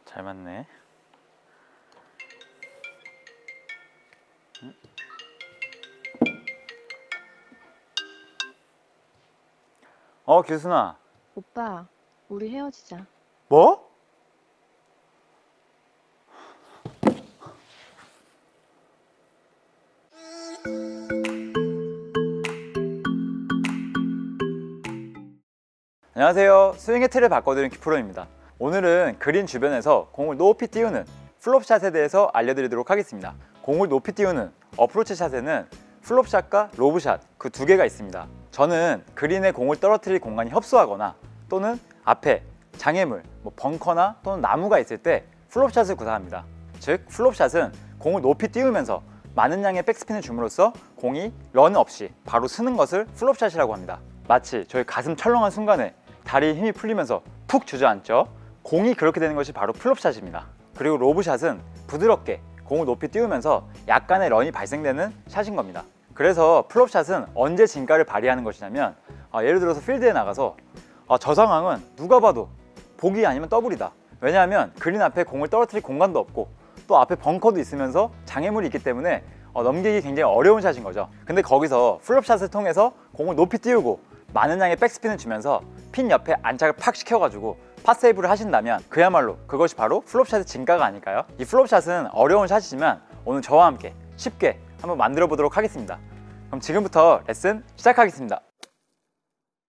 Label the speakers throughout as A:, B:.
A: 잘 맞네. 규순아.
B: 오빠, 우리 헤어지자.
A: 뭐? 안녕하세요. 스윙의 틀을 바꿔드리는 큐프로입니다. 오늘은 그린 주변에서 공을 높이 띄우는 플롭샷에 대해서 알려드리도록 하겠습니다. 공을 높이 띄우는 어프로치 샷에는 플롭샷과 로브샷 그 두 개가 있습니다. 저는 그린에 공을 떨어뜨릴 공간이 협소하거나 또는 앞에 장애물, 벙커나 또는 나무가 있을 때 플롭샷을 구사합니다. 즉 플롭샷은 공을 높이 띄우면서 많은 양의 백스핀을 줌으로써 공이 런 없이 바로 쓰는 것을 플롭샷이라고 합니다. 마치 저희 가슴 철렁한 순간에 다리에 힘이 풀리면서 푹 주저앉죠. 공이 그렇게 되는 것이 바로 플롭샷입니다. 그리고 로브샷은 부드럽게 공을 높이 띄우면서 약간의 런이 발생되는 샷인 겁니다. 그래서 플롭샷은 언제 진가를 발휘하는 것이냐면 예를 들어서 필드에 나가서 저 상황은 누가 봐도 보기 아니면 더블이다. 왜냐하면 그린 앞에 공을 떨어뜨릴 공간도 없고 또 앞에 벙커도 있으면서 장애물이 있기 때문에 넘기기 굉장히 어려운 샷인 거죠. 근데 거기서 플롭샷을 통해서 공을 높이 띄우고 많은 양의 백스핀을 주면서 핀 옆에 안착을 팍 시켜가지고 팟세이브를 하신다면 그야말로 그것이 바로 플롭샷의 진가가 아닐까요? 이 플롭샷은 어려운 샷이지만 오늘 저와 함께 쉽게 한번 만들어 보도록 하겠습니다. 그럼 지금부터 레슨 시작하겠습니다.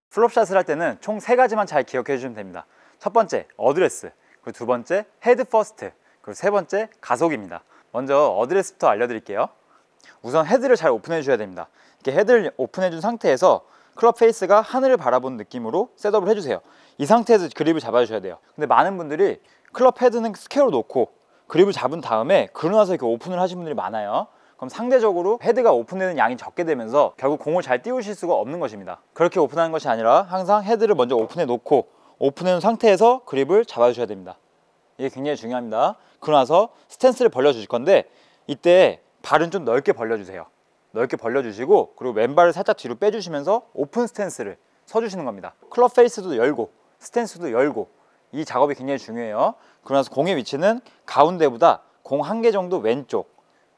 A: 플롭샷을 할 때는 총 3가지만 잘 기억해 주시면 됩니다. 첫 번째 어드레스, 그리고 두 번째 헤드 퍼스트, 그리고 세 번째 가속입니다. 먼저 어드레스부터 알려드릴게요. 우선 헤드를 잘 오픈해 주셔야 됩니다. 이렇게 헤드를 오픈해 준 상태에서 클럽 페이스가 하늘을 바라보는 느낌으로 셋업을 해주세요. 이 상태에서 그립을 잡아주셔야 돼요. 근데 많은 분들이 클럽 헤드는 스퀘어로 놓고 그립을 잡은 다음에 그러고 나서 이렇게 오픈을 하시는 분들이 많아요. 그럼 상대적으로 헤드가 오픈되는 양이 적게 되면서 결국 공을 잘 띄우실 수가 없는 것입니다. 그렇게 오픈하는 것이 아니라 항상 헤드를 먼저 오픈해 놓고 오픈해 놓은 상태에서 그립을 잡아주셔야 됩니다. 이게 굉장히 중요합니다. 그러고 나서 스탠스를 벌려주실 건데 이때 발은 좀 넓게 벌려주세요. 넓게 벌려주시고 그리고 왼발을 살짝 뒤로 빼주시면서 오픈 스탠스를 서주시는 겁니다. 클럽 페이스도 열고 스탠스도 열고 이 작업이 굉장히 중요해요. 그러고 나서 공의 위치는 가운데보다 공 한 개 정도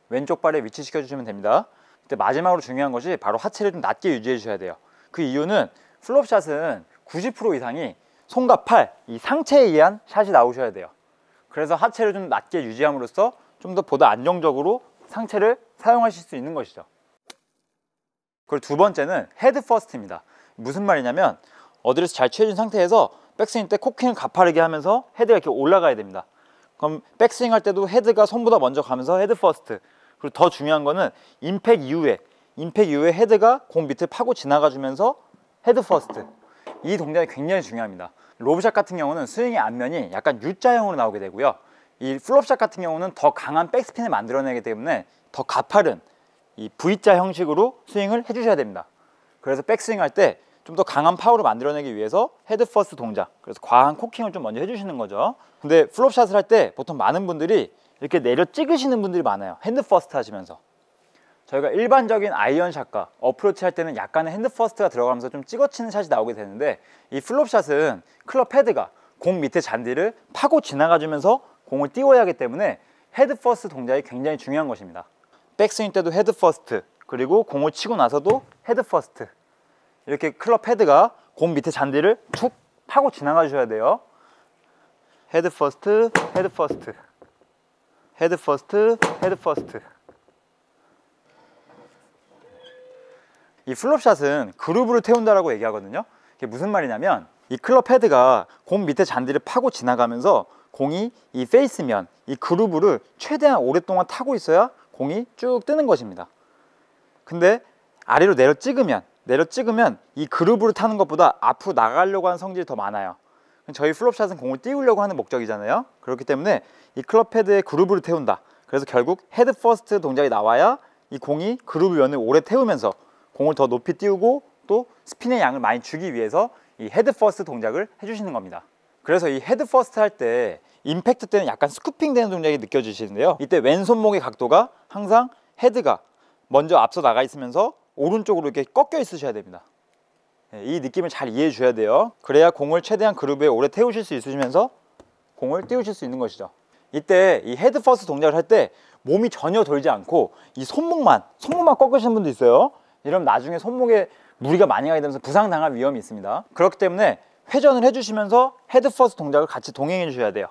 A: 왼쪽 발에 위치시켜 주시면 됩니다. 그때 마지막으로 중요한 것이 바로 하체를 좀 낮게 유지해 주셔야 돼요. 그 이유는 플롭샷은 90% 이상이 손과 팔, 이 상체에 의한 샷이 나오셔야 돼요. 그래서 하체를 좀 낮게 유지함으로써 좀 더 보다 안정적으로 상체를 사용하실 수 있는 것이죠. 그리고 두 번째는 헤드 퍼스트입니다. 무슨 말이냐면 어드레스 잘 취해준 상태에서 백스윙 때 코킹을 가파르게 하면서 헤드가 이렇게 올라가야 됩니다. 그럼 백스윙 할 때도 헤드가 손보다 먼저 가면서 헤드 퍼스트. 그리고 더 중요한 거는 임팩 이후에 헤드가 공 밑을 파고 지나가 주면서 헤드 퍼스트. 이 동작이 굉장히 중요합니다. 로브샷 같은 경우는 스윙의 앞면이 약간 U자형으로 나오게 되고요. 이 플롭샷 같은 경우는 더 강한 백스핀을 만들어내기 때문에 더 가파른 이 V자 형식으로 스윙을 해주셔야 됩니다. 그래서 백스윙 할 때 좀 더 강한 파워를 만들어내기 위해서 헤드 퍼스트 동작, 그래서 과한 코킹을 좀 먼저 해주시는 거죠. 근데 플롭샷을 할 때 보통 많은 분들이 이렇게 내려 찍으시는 분들이 많아요. 핸드 퍼스트 하시면서. 저희가 일반적인 아이언샷과 어프로치 할 때는 약간의 핸드 퍼스트가 들어가면서 좀 찍어치는 샷이 나오게 되는데 이 플롭샷은 클럽 헤드가 공 밑에 잔디를 파고 지나가 주면서 공을 띄워야 하기 때문에 헤드 퍼스트 동작이 굉장히 중요한 것입니다. 백스윙 때도 헤드 퍼스트, 그리고 공을 치고 나서도 헤드 퍼스트. 이렇게 클럽 헤드가 공 밑에 잔디를 툭 파고 지나가 주셔야 돼요. 헤드 퍼스트, 헤드 퍼스트, 헤드 퍼스트, 헤드 퍼스트. 이 플롭샷은 그루브를 태운다라고 얘기하거든요. 이게 무슨 말이냐면 이 클럽 헤드가 공 밑에 잔디를 파고 지나가면서 공이 이 페이스면 이 그루브를 최대한 오랫동안 타고 있어야 공이 쭉 뜨는 것입니다. 근데 아래로 내려 찍으면 이 그루브를 타는 것보다 앞으로 나가려고 하는 성질이 더 많아요. 저희 플롭샷은 공을 띄우려고 하는 목적이잖아요. 그렇기 때문에 이 클럽 헤드에 그루브를 태운다. 그래서 결국 헤드 퍼스트 동작이 나와야 이 공이 그루브 면을 오래 태우면서 공을 더 높이 띄우고 또 스핀의 양을 많이 주기 위해서 이 헤드 퍼스트 동작을 해주시는 겁니다. 그래서 이 헤드 퍼스트 할 때 임팩트 때는 약간 스쿠핑 되는 동작이 느껴지시는데요. 이때 왼손목의 각도가 항상 헤드가 먼저 앞서 나가 있으면서 오른쪽으로 이렇게 꺾여 있으셔야 됩니다. 이 느낌을 잘 이해해 줘야 돼요. 그래야 공을 최대한 그루브에 오래 태우실 수 있으시면서 공을 띄우실 수 있는 것이죠. 이때 이 헤드 퍼스트 동작을 할 때 몸이 전혀 돌지 않고 이 손목만 꺾으시는 분도 있어요. 이러면 나중에 손목에 무리가 많이 가게 되면서 부상당할 위험이 있습니다. 그렇기 때문에 회전을 해주시면서 헤드 퍼스트 동작을 같이 동행해 주셔야 돼요.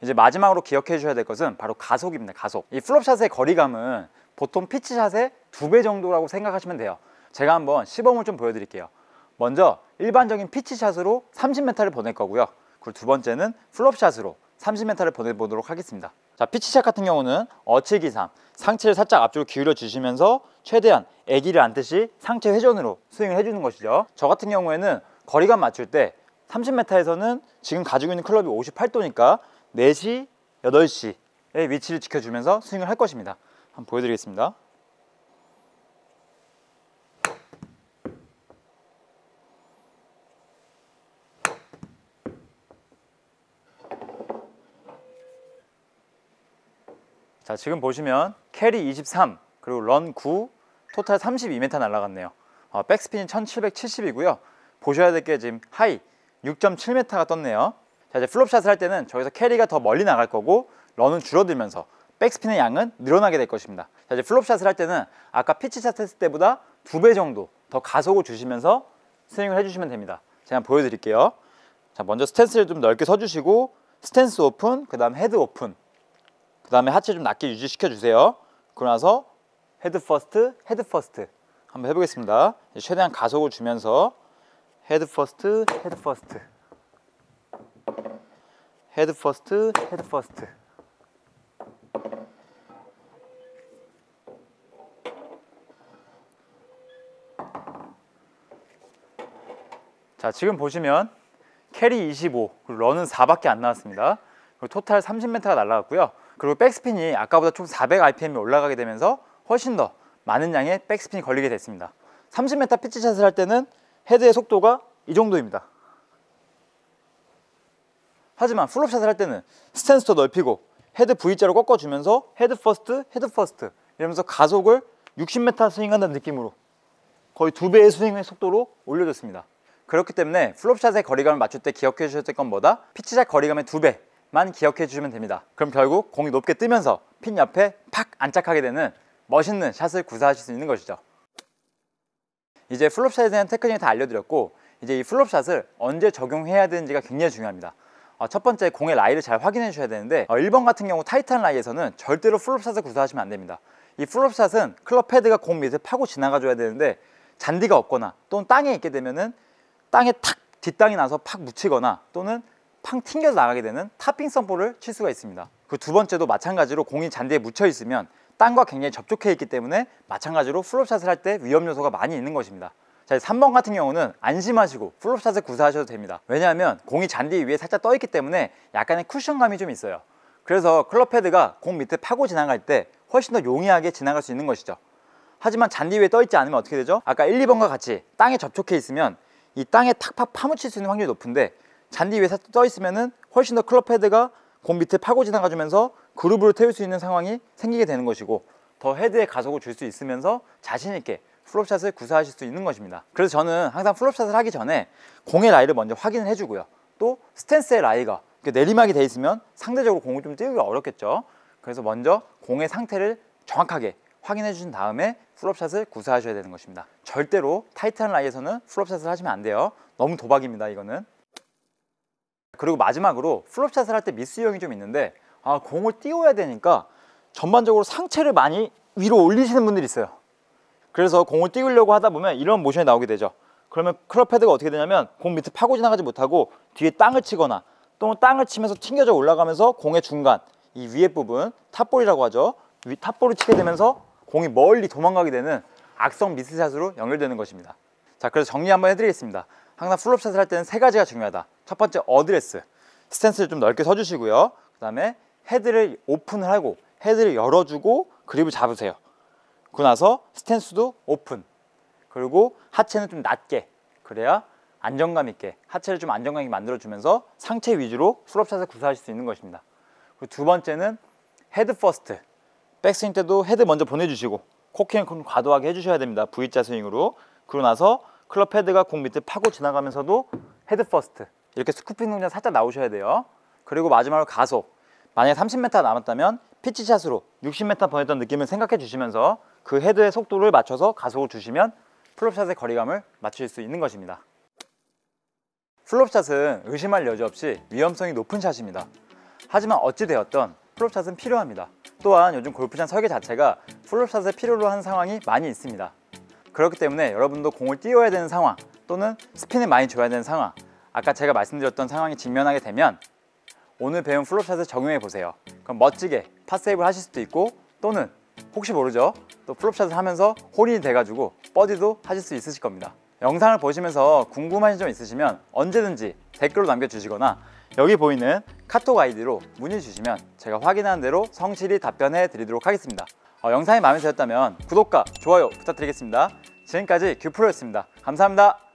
A: 이제 마지막으로 기억해 주셔야 될 것은 바로 가속입니다. 가속. 이 플롭샷의 거리감은 보통 피치샷의 2배 정도라고 생각하시면 돼요. 제가 한번 시범을 좀 보여드릴게요. 먼저 일반적인 피치샷으로 30m를 보낼 거고요. 그리고 두 번째는 플롭샷으로 30m를 보내보도록 하겠습니다. 자, 피치샷 같은 경우는 어치기삼, 상체를 살짝 앞쪽으로 기울여 주시면서 최대한 애기를 안듯이 상체 회전으로 스윙을 해주는 것이죠. 저 같은 경우에는 거리감 맞출 때 30m에서는 지금 가지고 있는 클럽이 58도니까 4시, 8시의 위치를 지켜주면서 스윙을 할 것입니다. 한번 보여드리겠습니다. 자, 지금 보시면 캐리 23, 그리고 런 9, 토탈 32m 날아갔네요. 백스핀이 1770이고요. 보셔야 될 게 지금 하이 6.7m가 떴네요. 자, 이제 플롭샷을 할 때는 저기서 캐리가 더 멀리 나갈 거고 런은 줄어들면서 백스핀의 양은 늘어나게 될 것입니다. 자, 이제 플롭샷을 할 때는 아까 피치샷 했을 때보다 2배 정도 더 가속을 주시면서 스윙을 해주시면 됩니다. 제가 한번 보여드릴게요. 자, 먼저 스탠스를 좀 넓게 서주시고 스탠스 오픈, 그 다음 헤드 오픈, 그 다음에 하체 좀 낮게 유지시켜 주세요. 그러고 나서 헤드 퍼스트, 헤드 퍼스트 한번 해보겠습니다. 최대한 가속을 주면서 헤드 퍼스트, 헤드 퍼스트, 헤드 퍼스트, 헤드 퍼스트. 자, 지금 보시면 캐리 25, 그리고 런은 4밖에 안 나왔습니다. 그리고 토탈 30m가 날아갔고요. 그리고 백스핀이 아까보다 총 400rpm이 올라가게 되면서 훨씬 더 많은 양의 백스핀이 걸리게 됐습니다. 30m 피치샷을 할 때는 헤드의 속도가 이 정도입니다. 하지만 플롭샷을 할 때는 스탠스 더 넓히고 헤드 V자로 꺾어주면서 헤드 퍼스트, 헤드 퍼스트 이러면서 가속을 60m 스윙한다는 느낌으로 거의 2배의 스윙의 속도로 올려줬습니다. 그렇기 때문에 플롭샷의 거리감을 맞출 때 기억해 주셔야 될 건 뭐다? 피치샷 거리감의 2배만 기억해 주시면 됩니다. 그럼 결국 공이 높게 뜨면서 핀 옆에 팍 안착하게 되는 멋있는 샷을 구사하실 수 있는 것이죠. 이제 플롭샷에 대한 테크닉을 다 알려드렸고 이제 이 플롭샷을 언제 적용해야 되는지가 굉장히 중요합니다. 첫 번째, 공의 라이를 잘 확인해 주셔야 되는데 1번 같은 경우 타이트한 라이에서는 절대로 플롭샷을 구사하시면 안 됩니다. 이 플롭샷은 클럽 헤드가 공 밑을 파고 지나가 줘야 되는데 잔디가 없거나 또는 땅에 있게 되면은 땅에 탁 뒷땅이 나서 팍 묻히거나 또는 팡 튕겨서 나가게 되는 탑핑 썸볼을 칠 수가 있습니다. 그 두 번째도 마찬가지로 공이 잔디에 묻혀 있으면 땅과 굉장히 접촉해 있기 때문에 마찬가지로 플롭샷을 할 때 위험 요소가 많이 있는 것입니다. 자, 3번 같은 경우는 안심하시고 플롭샷을 구사하셔도 됩니다. 왜냐하면 공이 잔디 위에 살짝 떠 있기 때문에 약간의 쿠션감이 좀 있어요. 그래서 클럽 헤드가 공 밑에 파고 지나갈 때 훨씬 더 용이하게 지나갈 수 있는 것이죠. 하지만 잔디 위에 떠 있지 않으면 어떻게 되죠? 아까 1, 2번과 같이 땅에 접촉해 있으면 이 땅에 탁 파묻힐 수 있는 확률이 높은데 잔디 위에 살짝 떠 있으면은 훨씬 더 클럽 헤드가 공 밑에 파고 지나가 주면서 그루브를 태울 수 있는 상황이 생기게 되는 것이고 더 헤드에 가속을 줄 수 있으면서 자신 있게 플롭샷을 구사하실 수 있는 것입니다. 그래서 저는 항상 플롭샷을 하기 전에 공의 라이를 먼저 확인을 해주고요. 또 스탠스의 라이가 내리막이 돼 있으면 상대적으로 공을 좀 띄우기가 어렵겠죠. 그래서 먼저 공의 상태를 정확하게 확인해 주신 다음에 플롭샷을 구사하셔야 되는 것입니다. 절대로 타이트한 라이에서는 플롭샷을 하시면 안 돼요. 너무 도박입니다, 이거는. 그리고 마지막으로 플롭샷을 할 때 미스 유형이 좀 있는데 공을 띄워야 되니까 전반적으로 상체를 많이 위로 올리시는 분들이 있어요. 그래서 공을 띄우려고 하다 보면 이런 모션이 나오게 되죠. 그러면 클럽 헤드가 어떻게 되냐면 공 밑에 파고 지나가지 못하고 뒤에 땅을 치거나 또는 땅을 치면서 튕겨져 올라가면서 공의 중간 이 위에 부분 탑볼이라고 하죠. 탑볼을 치게 되면서 공이 멀리 도망가게 되는 악성 미스샷으로 연결되는 것입니다. 자, 그래서 정리 한번 해드리겠습니다. 항상 플롭샷을 할 때는 3가지가 중요하다. 첫 번째, 어드레스, 스탠스를 좀 넓게 서주시고요. 그 다음에 헤드를 오픈을 하고 헤드를 열어주고 그립을 잡으세요. 그러고 나서 스탠스도 오픈, 그리고 하체는 좀 낮게, 그래야 안정감 있게 하체를 좀 안정감 있게 만들어주면서 상체 위주로 플롭샷을 구사하실 수 있는 것입니다. 그리고 두 번째는 헤드 퍼스트, 백스윙 때도 헤드 먼저 보내주시고 코킹을 과도하게 해주셔야 됩니다. V자 스윙으로. 그러고 나서 클럽 헤드가 공 밑을 파고 지나가면서도 헤드 퍼스트 이렇게 스쿠핑 동작 살짝 나오셔야 돼요. 그리고 마지막으로 가속. 만약에 30m 남았다면 피치샷으로 60m 보냈던 느낌을 생각해 주시면서 그 헤드의 속도를 맞춰서 가속을 주시면 플롭샷의 거리감을 맞출 수 있는 것입니다. 플롭샷은 의심할 여지 없이 위험성이 높은 샷입니다. 하지만 어찌되었던 플롭샷은 필요합니다. 또한 요즘 골프장 설계 자체가 플롭샷을 필요로 하는 상황이 많이 있습니다. 그렇기 때문에 여러분도 공을 띄워야 되는 상황 또는 스핀을 많이 줘야 되는 상황, 아까 제가 말씀드렸던 상황이 직면하게 되면 오늘 배운 플롭샷을 적용해 보세요. 그럼 멋지게 팟세이브를 하실 수도 있고 또는 혹시 모르죠? 또 플롭샷을 하면서 홀인이 돼가지고 버디도 하실 수 있으실 겁니다. 영상을 보시면서 궁금하신 점 있으시면 언제든지 댓글로 남겨주시거나 여기 보이는 카톡 아이디로 문의 주시면 제가 확인하는 대로 성실히 답변해 드리도록 하겠습니다. 영상이 마음에 드셨다면 구독과 좋아요 부탁드리겠습니다. 지금까지 규프로였습니다. 감사합니다.